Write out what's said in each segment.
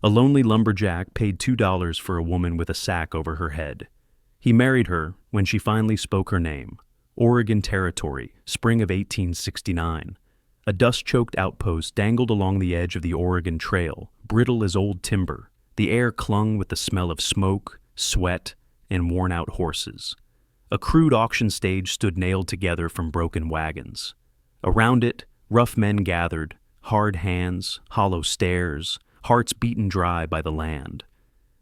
A lonely lumberjack paid $2 for a woman with a sack over her head. He married her when she finally spoke her name. Oregon Territory, spring of 1869. A dust-choked outpost dangled along the edge of the Oregon Trail, brittle as old timber. The air clung with the smell of smoke, sweat, and worn-out horses. A crude auction stage stood nailed together from broken wagons. Around it, rough men gathered, hard hands, hollow stares, hearts beaten dry by the land.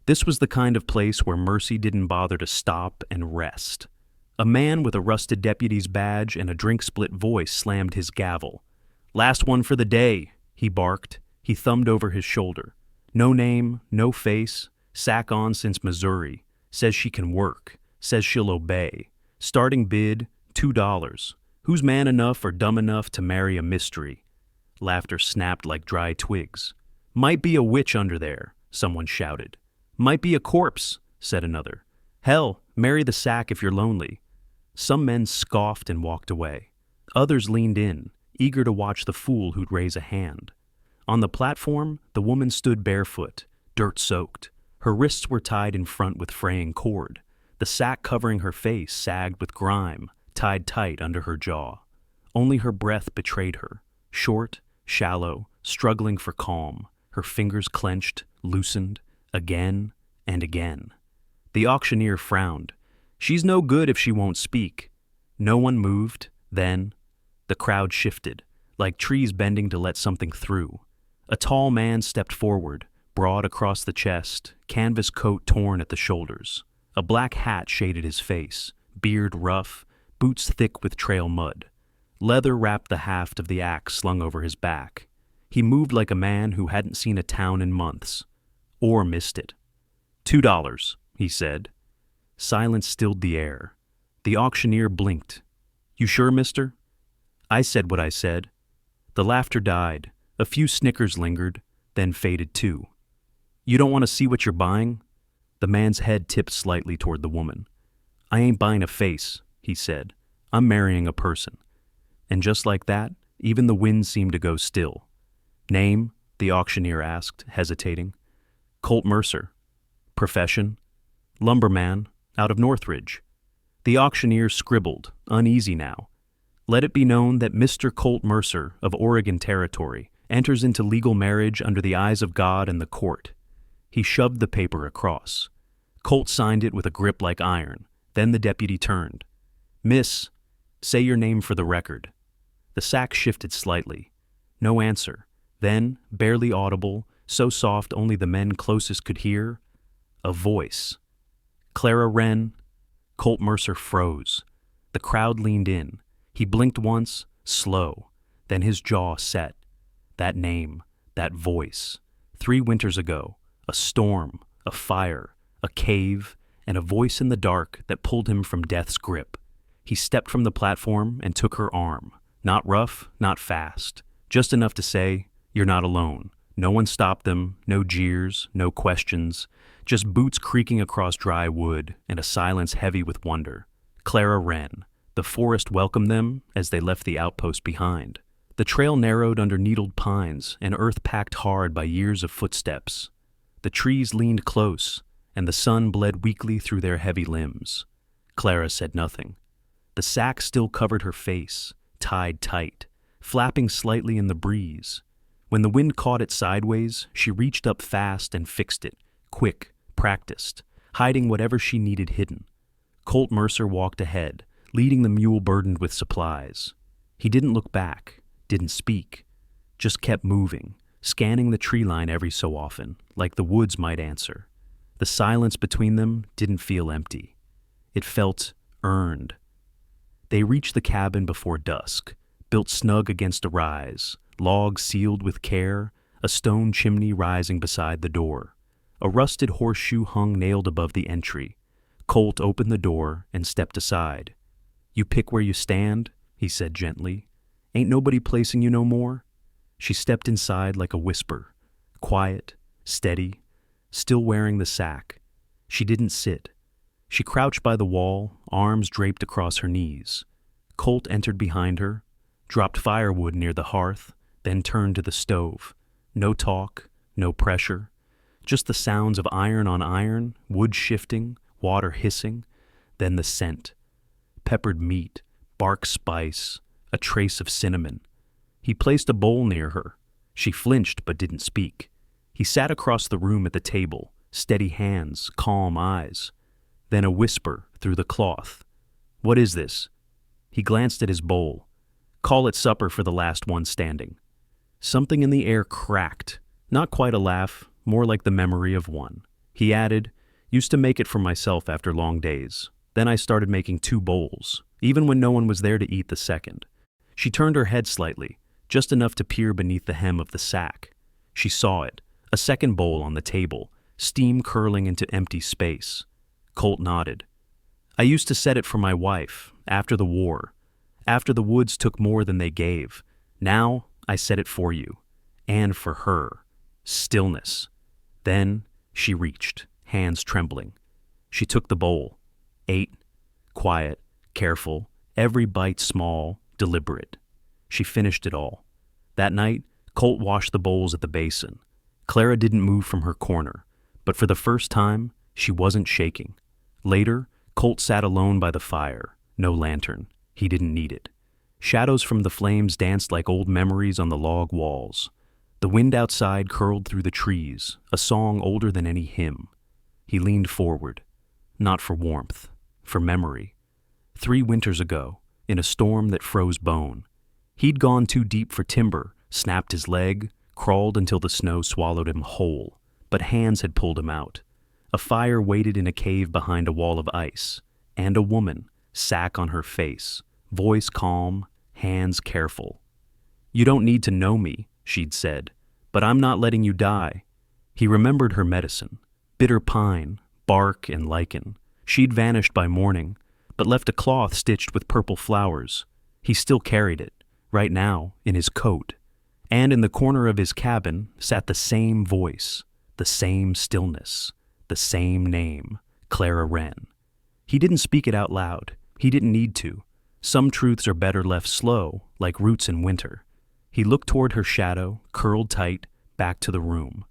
This was the kind of place where mercy didn't bother to stop and rest. A man with a rusted deputy's badge and a drink-split voice slammed his gavel. "Last one for the day," he barked. He thumbed over his shoulder. "No name, no face, sack on since Missouri. Says she can work, says she'll obey. Starting bid, $2. Who's man enough or dumb enough to marry a mystery?" Laughter snapped like dry twigs. "Might be a witch under there," someone shouted. "Might be a corpse," said another. "Hell, marry the sack if you're lonely." Some men scoffed and walked away. Others leaned in, eager to watch the fool who'd raise a hand. On the platform, the woman stood barefoot, dirt-soaked. Her wrists were tied in front with fraying cord. The sack covering her face sagged with grime, tied tight under her jaw. Only her breath betrayed her, short, shallow, struggling for calm, her fingers clenched, loosened, again and again. The auctioneer frowned. "She's no good if she won't speak." No one moved. Then the crowd shifted, like trees bending to let something through. A tall man stepped forward, broad across the chest, canvas coat torn at the shoulders. A black hat shaded his face, beard rough, boots thick with trail mud. Leather wrapped the haft of the axe slung over his back. He moved like a man who hadn't seen a town in months, or missed it. $2, he said. Silence stilled the air. The auctioneer blinked. "You sure, mister?" "I said what I said." The laughter died. A few snickers lingered, then faded too. "You don't want to see what you're buying?" The man's head tipped slightly toward the woman. "I ain't buying a face," he said. "I'm marrying a person." And just like that, even the wind seemed to go still. "Name?" the auctioneer asked, hesitating. "Colt Mercer." "Profession?" "Lumberman, out of Northridge." The auctioneer scribbled, uneasy now. "Let it be known that Mr. Colt Mercer of Oregon Territory enters into legal marriage under the eyes of God and the court." He shoved the paper across. Colt signed it with a grip like iron. Then the deputy turned. "Miss, say your name for the record." The sack shifted slightly. No answer. Then, barely audible, so soft only the men closest could hear, a voice. "Clara Wren." Colt Mercer froze. The crowd leaned in. He blinked once, slow. Then his jaw set. That name, that voice. 3 winters ago, a storm, a fire, a cave, and a voice in the dark that pulled him from death's grip. He stepped from the platform and took her arm. Not rough, not fast. Just enough to say, "You're not alone." No one stopped them, no jeers, no questions. Just boots creaking across dry wood and a silence heavy with wonder. Clara Wren. The forest welcomed them as they left the outpost behind. The trail narrowed under needled pines and earth packed hard by years of footsteps. The trees leaned close, and the sun bled weakly through their heavy limbs. Clara said nothing. The sack still covered her face, tied tight, flapping slightly in the breeze. When the wind caught it sideways, she reached up fast and fixed it, quick, practiced, hiding whatever she needed hidden. Colt Mercer walked ahead, leading the mule burdened with supplies. He didn't look back, didn't speak, just kept moving, scanning the tree line every so often, like the woods might answer. The silence between them didn't feel empty. It felt earned. They reached the cabin before dusk, built snug against a rise, logs sealed with care, a stone chimney rising beside the door. A rusted horseshoe hung nailed above the entry. Colt opened the door and stepped aside. "You pick where you stand," he said gently. "Ain't nobody placing you no more?" She stepped inside like a whisper, quiet, steady, still wearing the sack. She didn't sit. She crouched by the wall, arms draped across her knees. Colt entered behind her, dropped firewood near the hearth, then turned to the stove. No talk, no pressure. Just the sounds of iron on iron, wood shifting, water hissing, then the scent. Peppered meat, bark spice, a trace of cinnamon. He placed a bowl near her. She flinched but didn't speak. He sat across the room at the table, steady hands, calm eyes. Then a whisper through the cloth. "What is this?" He glanced at his bowl. "Call it supper for the last one standing." Something in the air cracked. Not quite a laugh, more like the memory of one. He added, "Used to make it for myself after long days. Then I started making 2 bowls, even when no one was there to eat the second." She turned her head slightly, just enough to peer beneath the hem of the sack. She saw it, a second bowl on the table, steam curling into empty space. Colt nodded. "I used to set it for my wife, after the war. After the woods took more than they gave. Now I set it for you. And for her. Stillness." Then she reached, hands trembling. She took the bowl, ate, quiet, careful, every bite small, deliberate. She finished it all. That night, Colt washed the bowls at the basin. Clara didn't move from her corner, but for the first time, she wasn't shaking. Later, Colt sat alone by the fire, no lantern. He didn't need it. Shadows from the flames danced like old memories on the log walls. The wind outside curled through the trees, a song older than any hymn. He leaned forward, not for warmth, for memory. 3 winters ago, in a storm that froze bone, he'd gone too deep for timber, snapped his leg, crawled until the snow swallowed him whole, but hands had pulled him out. A fire waited in a cave behind a wall of ice, and a woman, sack on her face, voice calm, hands careful. "You don't need to know me," she'd said, "but I'm not letting you die." He remembered her medicine, bitter pine, bark, and lichen. She'd vanished by morning, but left a cloth stitched with purple flowers. He still carried it, right now, in his coat. And in the corner of his cabin sat the same voice, the same stillness, the same name, Clara Wren. He didn't speak it out loud. He didn't need to. Some truths are better left slow, like roots in winter. He looked toward her shadow, curled tight, back to the room.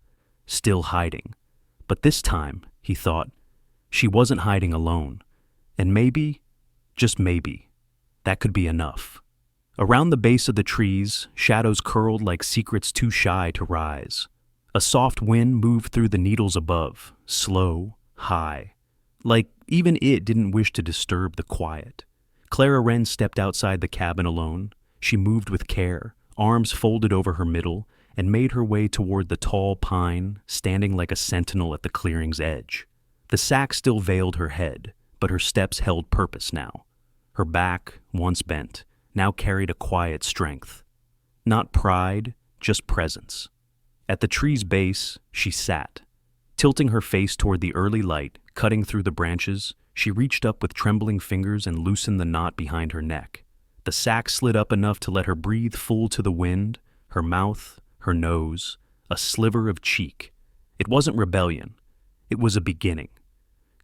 Still hiding. But this time, he thought, she wasn't hiding alone. And maybe, just maybe, that could be enough. Around the base of the trees, shadows curled like secrets too shy to rise. A soft wind moved through the needles above, slow, high. Like even it didn't wish to disturb the quiet. Clara Wren stepped outside the cabin alone. She moved with care, arms folded over her middle, and made her way toward the tall pine, standing like a sentinel at the clearing's edge. The sack still veiled her head, but her steps held purpose now. Her back, once bent, now carried a quiet strength. Not pride, just presence. At the tree's base, she sat. Tilting her face toward the early light, cutting through the branches, she reached up with trembling fingers and loosened the knot behind her neck. The sack slid up enough to let her breathe full to the wind, her mouth, her nose, a sliver of cheek. It wasn't rebellion. It was a beginning.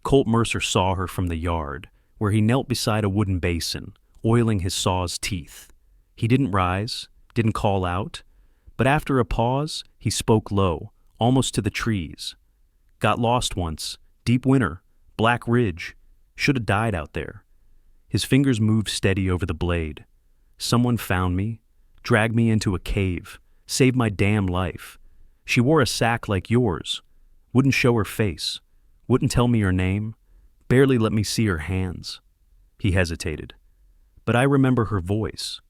Colt Mercer saw her from the yard, where he knelt beside a wooden basin, oiling his saw's teeth. He didn't rise, didn't call out, but after a pause, he spoke low, almost to the trees. "Got lost once, deep winter, Black Ridge. Should have died out there." His fingers moved steady over the blade. "Someone found me, dragged me into a cave, saved my damn life. She wore a sack like yours, wouldn't show her face, wouldn't tell me her name, barely let me see her hands." He hesitated. "But I remember her voice."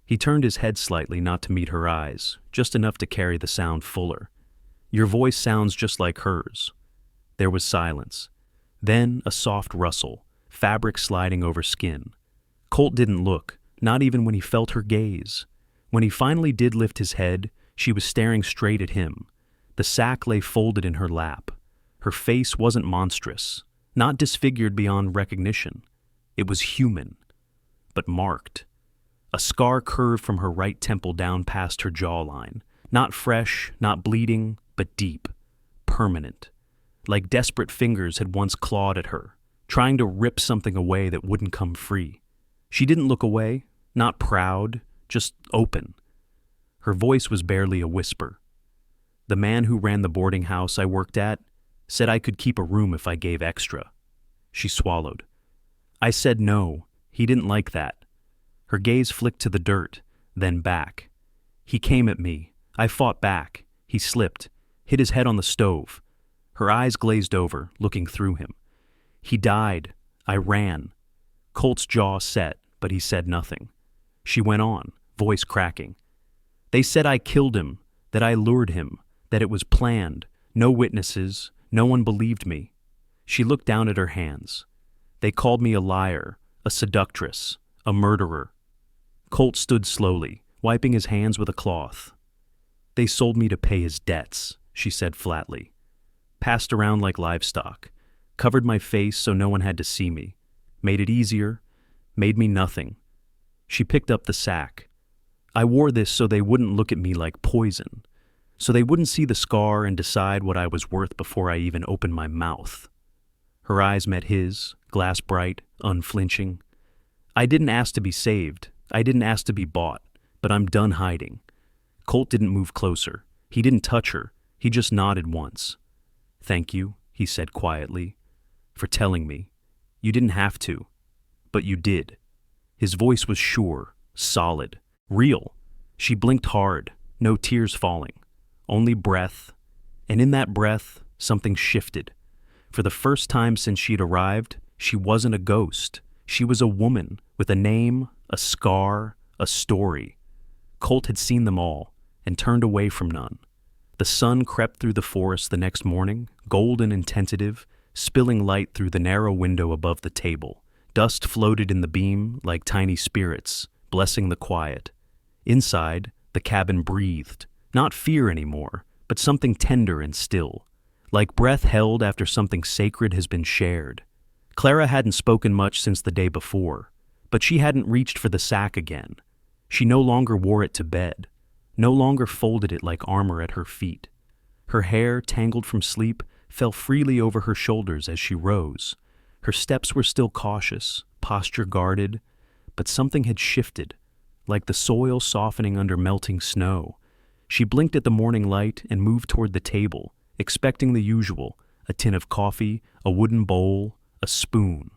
He turned his head slightly not to meet her eyes, just enough to carry the sound fuller. "Your voice sounds just like hers." There was silence. Then a soft rustle, fabric sliding over skin. Colt didn't look, not even when he felt her gaze. When he finally did lift his head, she was staring straight at him. The sack lay folded in her lap. Her face wasn't monstrous, not disfigured beyond recognition. It was human, but marked. A scar curved from her right temple down past her jawline, not fresh, not bleeding, but deep, permanent. Like desperate fingers had once clawed at her, trying to rip something away that wouldn't come free. She didn't look away, not proud, just open. Her voice was barely a whisper. The man who ran the boarding house I worked at said I could keep a room if I gave extra. She swallowed. I said no, he didn't like that. Her gaze flicked to the dirt, then back. He came at me. I fought back. He slipped, hit his head on the stove. Her eyes glazed over, looking through him. He died. I ran. Colt's jaw set, but he said nothing. She went on, voice cracking. They said I killed him, that I lured him, that it was planned. No witnesses. No one believed me. She looked down at her hands. They called me a liar, a seductress, a murderer. Colt stood slowly, wiping his hands with a cloth. They sold me to pay his debts, she said flatly. Passed around like livestock. Covered my face so no one had to see me. Made it easier. Made me nothing. She picked up the sack. I wore this so they wouldn't look at me like poison. So they wouldn't see the scar and decide what I was worth before I even opened my mouth. Her eyes met his, glass bright, unflinching. I didn't ask to be saved. I didn't ask to be bought. But I'm done hiding. Colt didn't move closer. He didn't touch her. He just nodded once. Thank you, he said quietly, for telling me. You didn't have to, but you did. His voice was sure, solid, real. She blinked hard, no tears falling, only breath. And in that breath, something shifted. For the first time since she'd arrived, she wasn't a ghost. She was a woman with a name, a scar, a story. Colt had seen them all and turned away from none. The sun crept through the forest the next morning, golden and tentative, spilling light through the narrow window above the table. Dust floated in the beam like tiny spirits, blessing the quiet. Inside, the cabin breathed, not fear anymore, but something tender and still, like breath held after something sacred has been shared. Clara hadn't spoken much since the day before, but she hadn't reached for the sack again. She no longer wore it to bed, no longer folded it like armor at her feet. Her hair, tangled from sleep, fell freely over her shoulders as she rose. Her steps were still cautious, posture guarded, but something had shifted, like the soil softening under melting snow. She blinked at the morning light and moved toward the table, expecting the usual, a tin of coffee, a wooden bowl, a spoon.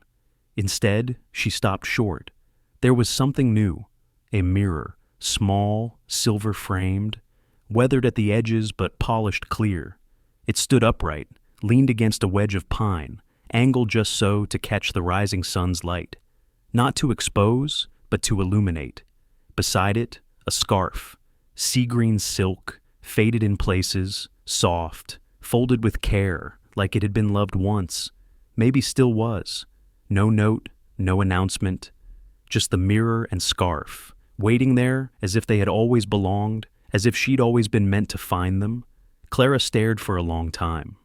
Instead, she stopped short. There was something new, a mirror, small, silver-framed, weathered at the edges but polished clear. It stood upright, leaned against a wedge of pine, angled just so to catch the rising sun's light. Not to expose, but to illuminate. Beside it, a scarf, sea-green silk, faded in places, soft, folded with care, like it had been loved once, maybe still was. No note, no announcement, just the mirror and scarf, waiting there as if they had always belonged, as if she'd always been meant to find them. Clara stared for a long time.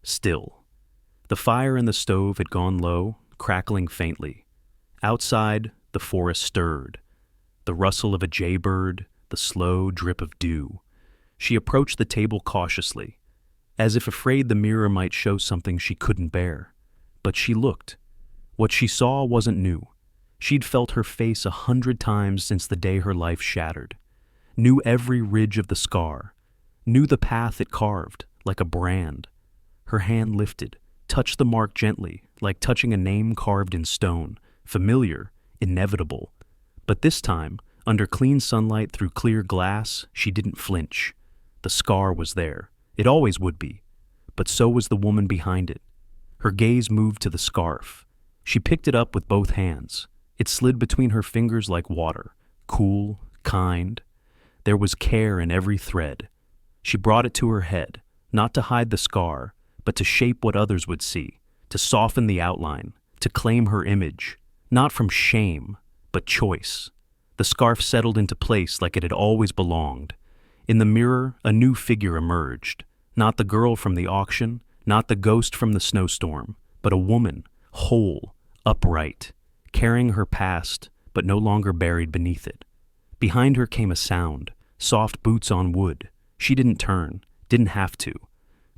Still. The fire in the stove had gone low, crackling faintly. Outside, the forest stirred. The rustle of a jaybird, the slow drip of dew. She approached the table cautiously, as if afraid the mirror might show something she couldn't bear. But she looked. What she saw wasn't new. She'd felt her face 100 times since the day her life shattered. Knew every ridge of the scar. Knew the path it carved, like a brand. Her hand lifted, touched the mark gently, like touching a name carved in stone, familiar, inevitable. But this time, under clean sunlight through clear glass, she didn't flinch. The scar was there. It always would be. But so was the woman behind it. Her gaze moved to the scarf. She picked it up with both hands. It slid between her fingers like water, cool, kind. There was care in every thread. She brought it to her head, not to hide the scar, but to shape what others would see, to soften the outline, to claim her image, not from shame, but choice. The scarf settled into place like it had always belonged. In the mirror, a new figure emerged, not the girl from the auction, not the ghost from the snowstorm, but a woman, whole, upright, carrying her past, but no longer buried beneath it. Behind her came a sound, soft boots on wood. She didn't turn, didn't have to.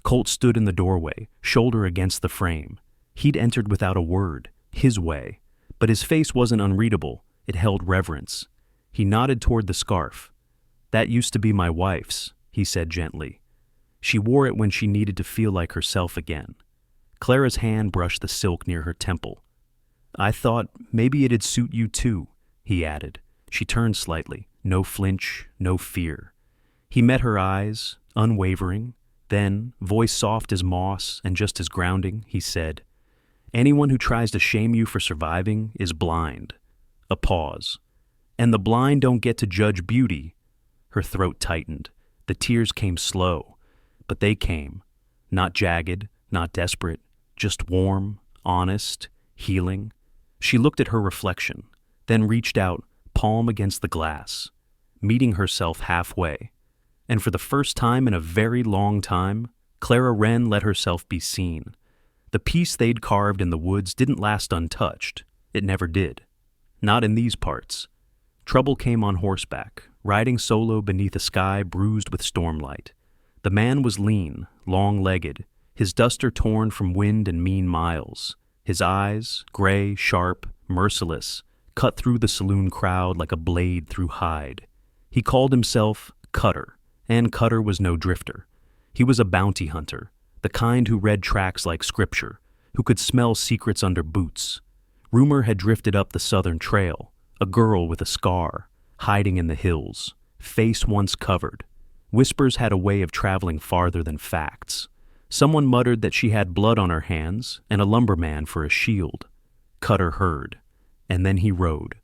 Colt stood in the doorway, shoulder against the frame. He'd entered without a word, his way. But his face wasn't unreadable, it held reverence. He nodded toward the scarf. That used to be my wife's, he said gently. She wore it when she needed to feel like herself again. Clara's hand brushed the silk near her temple. "I thought maybe it'd suit you too," he added. She turned slightly, no flinch, no fear. He met her eyes, unwavering. Then, voice soft as moss and just as grounding, he said, "Anyone who tries to shame you for surviving is blind." A pause. "And the blind don't get to judge beauty." Her throat tightened. The tears came slow, but they came. Not jagged, not desperate, just warm, honest, healing. She looked at her reflection, then reached out, palm against the glass, meeting herself halfway. And for the first time in a very long time, Clara Wren let herself be seen. The piece they'd carved in the woods didn't last untouched. It never did. Not in these parts. Trouble came on horseback, riding solo beneath a sky bruised with stormlight. The man was lean, long-legged, his duster torn from wind and mean miles. His eyes, gray, sharp, merciless, cut through the saloon crowd like a blade through hide. He called himself Cutter, and Cutter was no drifter. He was a bounty hunter, the kind who read tracks like scripture, who could smell secrets under boots. Rumor had drifted up the southern trail, a girl with a scar, hiding in the hills, face once covered. Whispers had a way of traveling farther than facts. Someone muttered that she had blood on her hands and a lumberman for a shield. Cutter heard, and then he rode.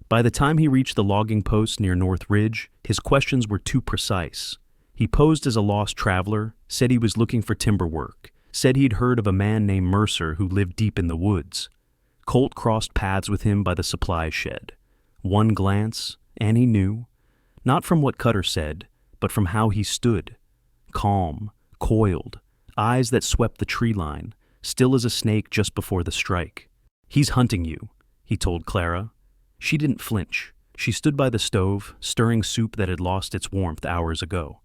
By the time he reached the logging post near North Ridge, his questions were too precise. He posed as a lost traveler, said he was looking for timber work, said he'd heard of a man named Mercer who lived deep in the woods. Colt crossed paths with him by the supply shed. One glance, and he knew, not from what Cutter said, but from how he stood. Calm, coiled, eyes that swept the tree line, still as a snake just before the strike. "He's hunting you," he told Clara. She didn't flinch. She stood by the stove, stirring soup that had lost its warmth hours ago.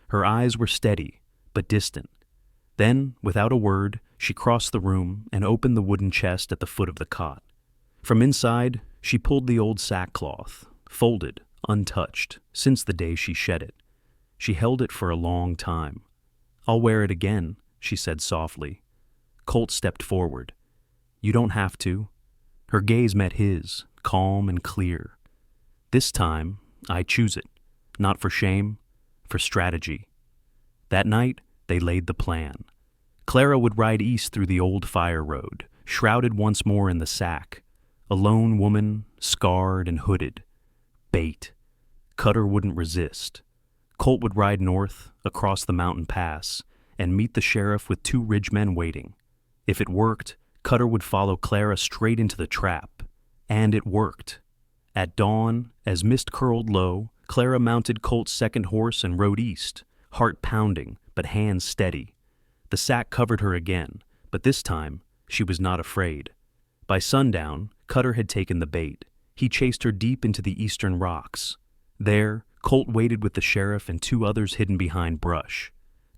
Her eyes were steady, but distant. Then, without a word, she crossed the room and opened the wooden chest at the foot of the cot. From inside, she pulled the old sackcloth, folded, untouched, since the day she shed it. She held it for a long time. "I'll wear it again," she said softly. Colt stepped forward. "You don't have to." Her gaze met his, calm and clear. "This time, I choose it, not for shame, for strategy." That night, they laid the plan. Clara would ride east through the old fire road, shrouded once more in the sack. A lone woman, scarred and hooded. Bait. Cutter wouldn't resist. Colt would ride north, across the mountain pass, and meet the sheriff with 2 ridgemen waiting. If it worked, Cutter would follow Clara straight into the trap. And it worked. At dawn, as mist curled low, Clara mounted Colt's second horse and rode east, heart pounding, but hands steady. The sack covered her again, but this time, she was not afraid. By sundown, Cutter had taken the bait. He chased her deep into the eastern rocks. There, Colt waited with the sheriff and 2 others hidden behind brush.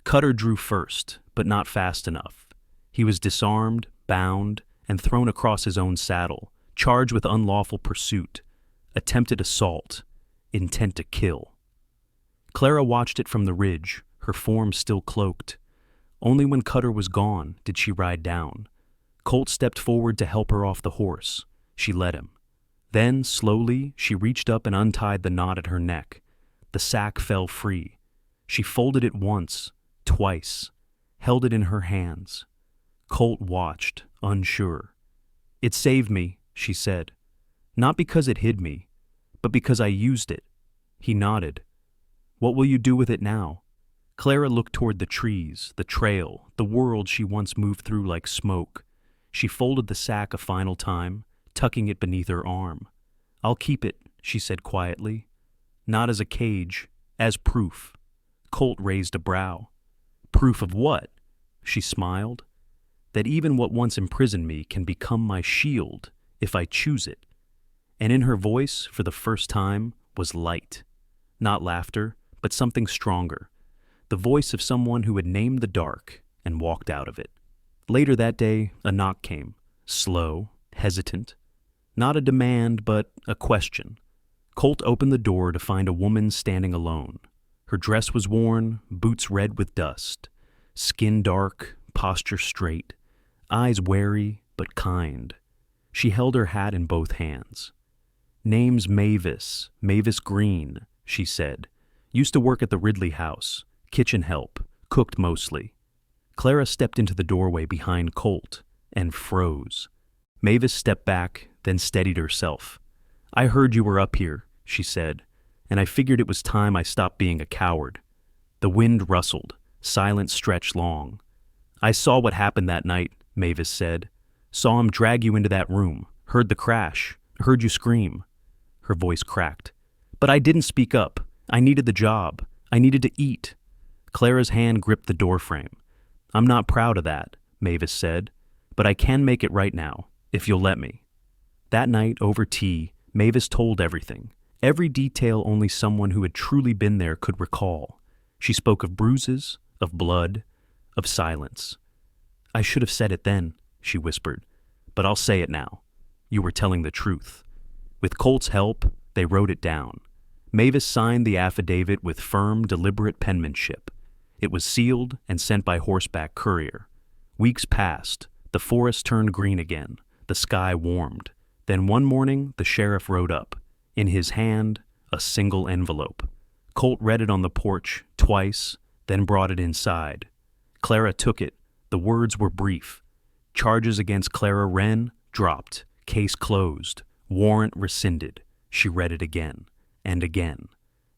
Cutter drew first, but not fast enough. He was disarmed, bound, and thrown across his own saddle, charged with unlawful pursuit, attempted assault, intent to kill. Clara watched it from the ridge, her form still cloaked. Only when Cutter was gone did she ride down. Colt stepped forward to help her off the horse. She let him. Then, slowly, she reached up and untied the knot at her neck. The sack fell free. She folded it once, twice, held it in her hands. Colt watched, unsure. "It saved me," she said. "Not because it hid me, but because I used it." He nodded. "What will you do with it now?" Clara looked toward the trees, the trail, the world she once moved through like smoke. She folded the sack a final time, tucking it beneath her arm. "I'll keep it," she said quietly. "Not as a cage, as proof." Colt raised a brow. "Proof of what?" She smiled. "That even what once imprisoned me can become my shield if I choose it." And in her voice, for the first time, was light. Not laughter, but something stronger. The voice of someone who had named the dark and walked out of it. Later that day, a knock came, slow, hesitant. Not a demand, but a question. Colt opened the door to find a woman standing alone. Her dress was worn, boots red with dust, skin dark, posture straight, eyes wary but kind. She held her hat in both hands. "Name's Mavis, Mavis Green," she said. "Used to work at the Ridley House, kitchen help, cooked mostly." Clara stepped into the doorway behind Colt and froze. Mavis stepped back, then steadied herself. "I heard you were up here," she said, "and I figured it was time I stopped being a coward." The wind rustled, silence stretched long. "I saw what happened that night," Mavis said. "Saw him drag you into that room, heard the crash, heard you scream." Her voice cracked. "But I didn't speak up. I needed the job. I needed to eat." Clara's hand gripped the doorframe. "I'm not proud of that," Mavis said, "but I can make it right now, if you'll let me." That night, over tea, Mavis told everything. Every detail only someone who had truly been there could recall. She spoke of bruises, of blood, of silence. "I should have said it then," she whispered, "but I'll say it now. You were telling the truth." With Colt's help, they wrote it down. Mavis signed the affidavit with firm, deliberate penmanship. It was sealed and sent by horseback courier. Weeks passed. The forest turned green again. The sky warmed. Then one morning, the sheriff rode up. In his hand, a single envelope. Colt read it on the porch twice, then brought it inside. Clara took it. The words were brief. Charges against Clara Wren dropped. Case closed. Warrant rescinded. She read it again and again.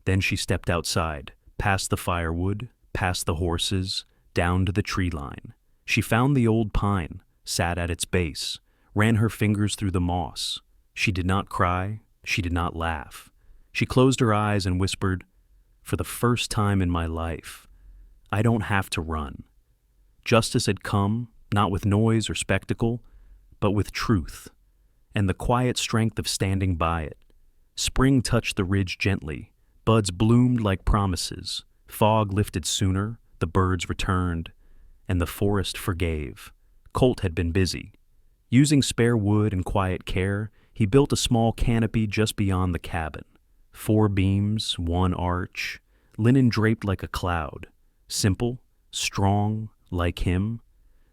Then she stepped outside, past the firewood, past the horses, down to the tree line. She found the old pine, sat at its base, ran her fingers through the moss. She did not cry. She did not laugh. She closed her eyes and whispered, "For the first time in my life, I don't have to run." Justice had come, not with noise or spectacle, but with truth, and the quiet strength of standing by it. Spring touched the ridge gently. Buds bloomed like promises. Fog lifted sooner, the birds returned, and the forest forgave. Colt had been busy. Using spare wood and quiet care, he built a small canopy just beyond the cabin. 4 beams, 1 arch, linen draped like a cloud. Simple, strong, like him.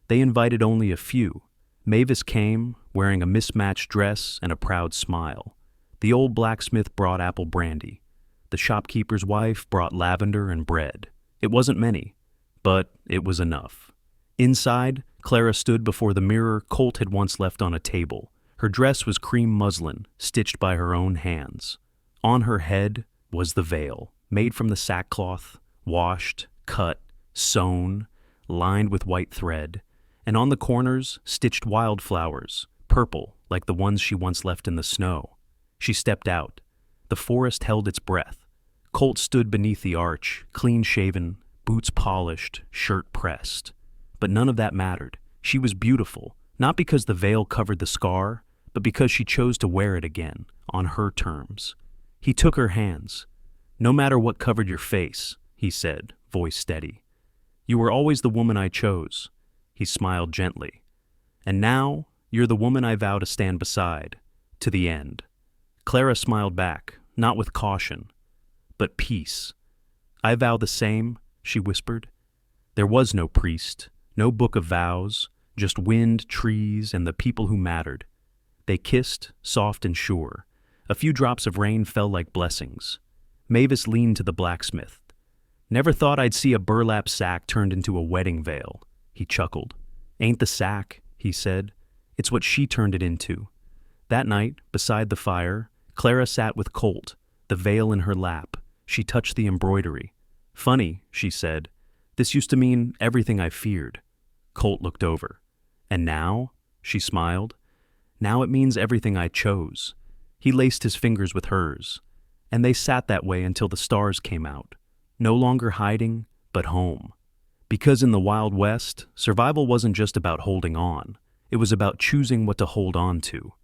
They invited only a few. Mavis came, wearing a mismatched dress and a proud smile. The old blacksmith brought apple brandy. The shopkeeper's wife brought lavender and bread. It wasn't many, but it was enough. Inside, Clara stood before the mirror Colt had once left on a table. Her dress was cream muslin, stitched by her own hands. On her head was the veil, made from the sackcloth, washed, cut, sewn, lined with white thread, and on the corners stitched wildflowers, purple like the ones she once left in the snow. She stepped out. The forest held its breath. Colt stood beneath the arch, clean-shaven, boots polished, shirt pressed. But none of that mattered. She was beautiful, not because the veil covered the scar, but because she chose to wear it again, on her terms. He took her hands. "No matter what covered your face," he said, voice steady. "You were always the woman I chose." He smiled gently. "And now, you're the woman I vow to stand beside, to the end." Clara smiled back, not with caution, but peace. "I vow the same," she whispered. There was no priest, no book of vows, just wind, trees, and the people who mattered. They kissed, soft and sure. A few drops of rain fell like blessings. Mavis leaned to the blacksmith. "Never thought I'd see a burlap sack turned into a wedding veil," he chuckled. "Ain't the sack," he said. "It's what she turned it into." That night, beside the fire, Clara sat with Colt, the veil in her lap. She touched the embroidery. "Funny," she said. "This used to mean everything I feared." Colt looked over. "And now?" she smiled. "Now it means everything I chose." He laced his fingers with hers, and they sat that way until the stars came out. No longer hiding, but home. Because in the Wild West, survival wasn't just about holding on. It was about choosing what to hold on to.